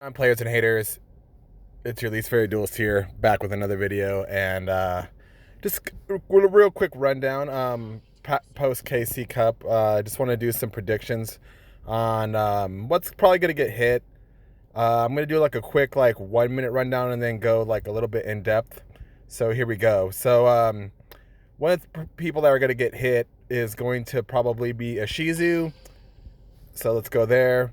I'm players and haters. It's your least favorite duelist here, back with another video, and just a real quick rundown. Post KC Cup. Just want to do some predictions on what's probably gonna get hit. I'm gonna do like a quick 1 minute rundown and then go like a little bit in depth. So here we go. So one of the people that are gonna get hit is going to probably be a Shizu. So let's go there.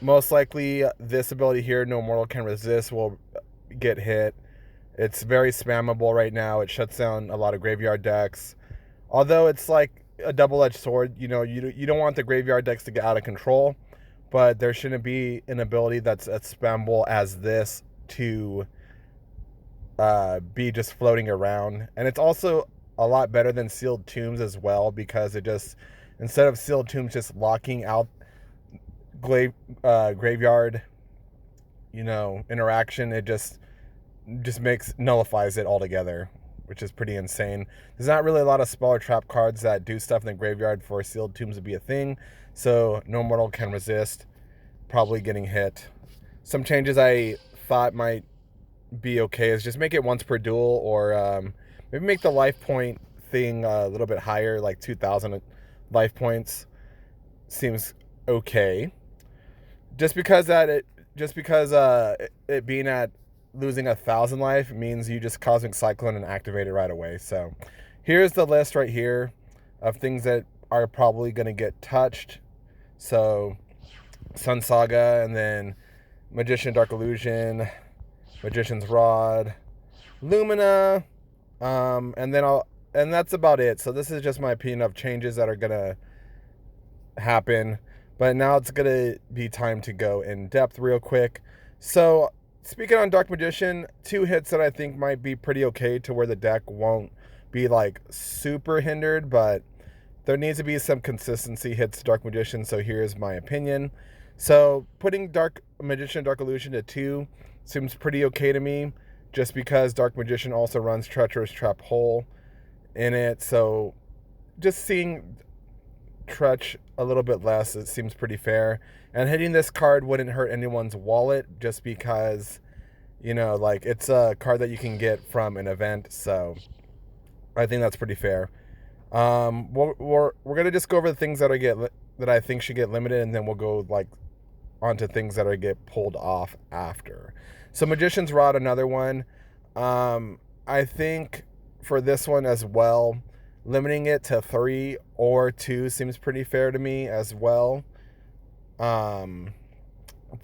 Most likely, this ability here, No Mortal Can Resist, will get hit. It's very spammable right now. It shuts down a lot of graveyard decks. Although it's like a double-edged sword, you don't want the graveyard decks to get out of control, but there shouldn't be an ability that's as spammable as this to be just floating around. And it's also a lot better than Sealed Tombs as well, because it just, instead of Sealed Tombs just locking out graveyard interaction, it just nullifies it altogether, which is pretty insane. There's not really a lot of spell or trap cards that do stuff in the graveyard for Sealed Tombs to be a thing, so No Mortal Can Resist probably getting hit. Some changes I thought might be okay is just make it once per duel, or maybe make the life point thing a little bit higher, like 2,000 life points seems okay. Just because it being at losing 1,000 life means you just Cosmic Cyclone and activate it right away. So here's the list right here of things that are probably going to get touched. So Sun Saga, and then Magician Dark Illusion, Magician's Rod, Lumina, and that's about it. So this is just my opinion of changes that are going to happen. But now it's going to be time to go in depth real quick. So speaking on Dark Magician, 2 hits that I think might be pretty okay to where the deck won't be like super hindered, but there needs to be some consistency hits to Dark Magician. So here's my opinion. So putting Dark Magician, Dark Illusion to 2 seems pretty okay to me, just because Dark Magician also runs Treacherous Trap Hole in it. So just seeing Trutch a little bit less, it seems pretty fair. And hitting this card wouldn't hurt anyone's wallet, just because it's a card that you can get from an event. So I think that's pretty fair. We're gonna just go over the things that I think should get limited, and then we'll go onto things that are get pulled off after. So Magician's Rod, another one. I think for this one as well, limiting it to 3 or 2 seems pretty fair to me as well. The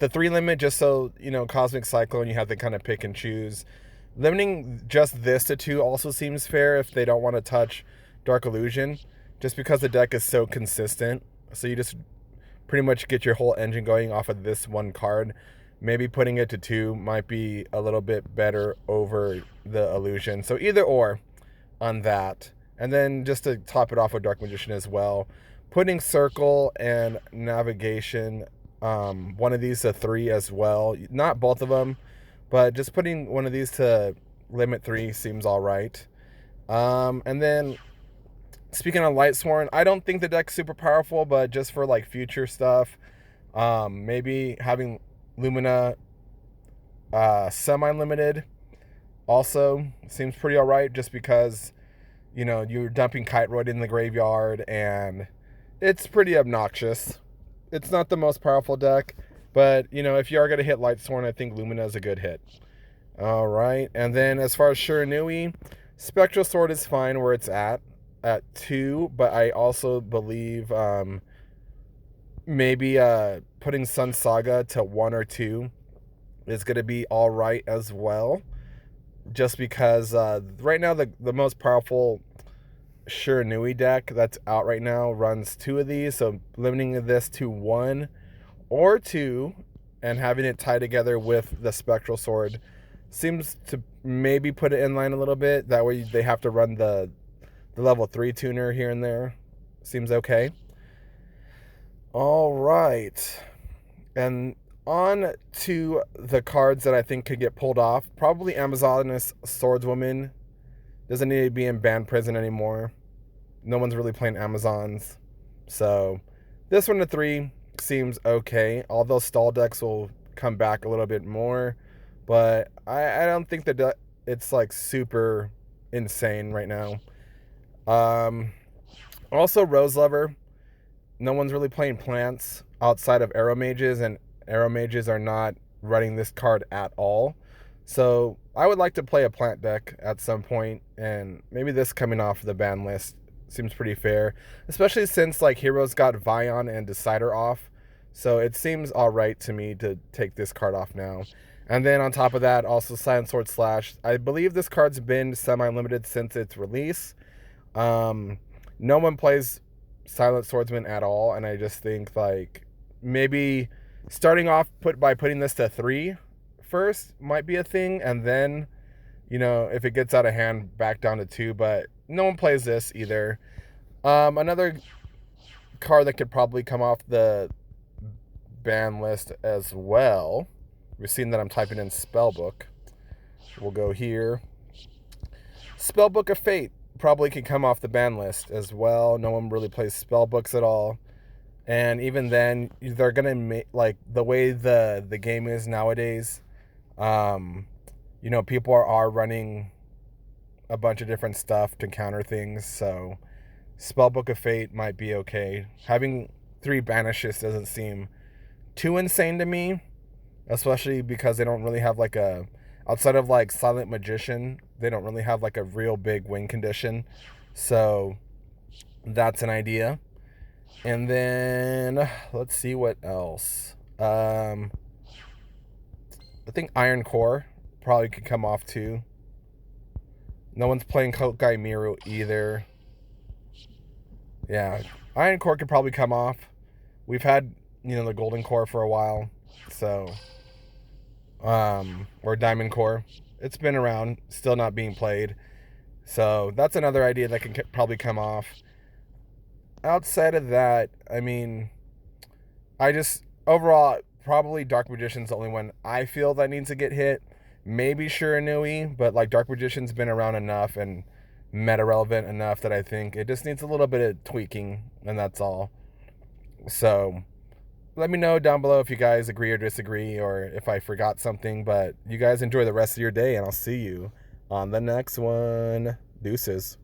3 limit, just so Cosmic Cyclone, you have to kind of pick and choose. Limiting just this to 2 also seems fair if they don't want to touch Dark Illusion, just because the deck is so consistent. So you just pretty much get your whole engine going off of this one card. Maybe putting it to 2 might be a little bit better over the Illusion. So either or on that. And then just to top it off with Dark Magician as well, putting Circle and Navigation, one of these to 3 as well. Not both of them, but just putting one of these to limit 3 seems all right. And then speaking of Lightsworn, I don't think the deck's super powerful, but just for future stuff, maybe having Lumina semi-limited also seems pretty all right, just because you're dumping Kiteroid in the graveyard, and it's pretty obnoxious. It's not the most powerful deck, but, if you are going to hit Lightsworn, I think Lumina is a good hit. All right, and then as far as Shiranui, Spectral Sword is fine where it's at 2, but I also believe maybe putting Sun Saga to 1 or 2 is going to be all right as well. Just because right now the most powerful Shiranui deck that's out right now runs 2 of these, so limiting this to 1 or 2 and having it tied together with the Spectral Sword seems to maybe put it in line a little bit. That way they have to run the level 3 tuner here and there. Seems okay. All right, and on to the cards that I think could get pulled off. Probably Amazoness Swordswoman doesn't need to be in banned prison anymore. No one's really playing Amazons. So this one to 3 seems okay. Although stall decks will come back a little bit more, but I don't think that it's like super insane right now. Also, Rose Lover. No one's really playing plants outside of Arrow Mages, and Arrow Mages are not running this card at all. So I would like to play a plant deck at some point, and maybe this coming off the ban list seems pretty fair, especially since like Heroes got Vion and Decider off. So it seems all right to me to take this card off now. And then on top of that, also Silent Sword Slash. I believe this card's been semi-limited since its release. No one plays Silent Swordsman at all, and I just think like maybe starting off by putting this to 3 first might be a thing, and then, you know, if it gets out of hand, back down to 2, but no one plays this either. Another card that could probably come off the ban list as well. We've seen that I'm typing in Spellbook. We'll go here. Spellbook of Fate probably could come off the ban list as well. No one really plays spellbooks at all. And even then, they're going to make, like, the way the game is nowadays, you know, people are running a bunch of different stuff to counter things. So Spellbook of Fate might be okay. Having 3 banishes doesn't seem too insane to me, especially because they don't really have like a, outside of like Silent Magician, they don't really have like a real big win condition. So that's an idea. And then let's see what else. I think Iron Core probably could come off too. No one's playing Kokai Miru either. Yeah, Iron Core could probably come off. We've had, you know, the Golden Core for a while, so or Diamond Core. It's been around, still not being played. So that's another idea that can probably come off. Outside of that, I mean, overall, probably Dark Magician's the only one I feel that needs to get hit. Maybe Shiranui, but like Dark Magician's been around enough and meta relevant enough that I think it just needs a little bit of tweaking, and that's all. So let me know down below if you guys agree or disagree, or if I forgot something. But you guys enjoy the rest of your day, and I'll see you on the next one. Deuces.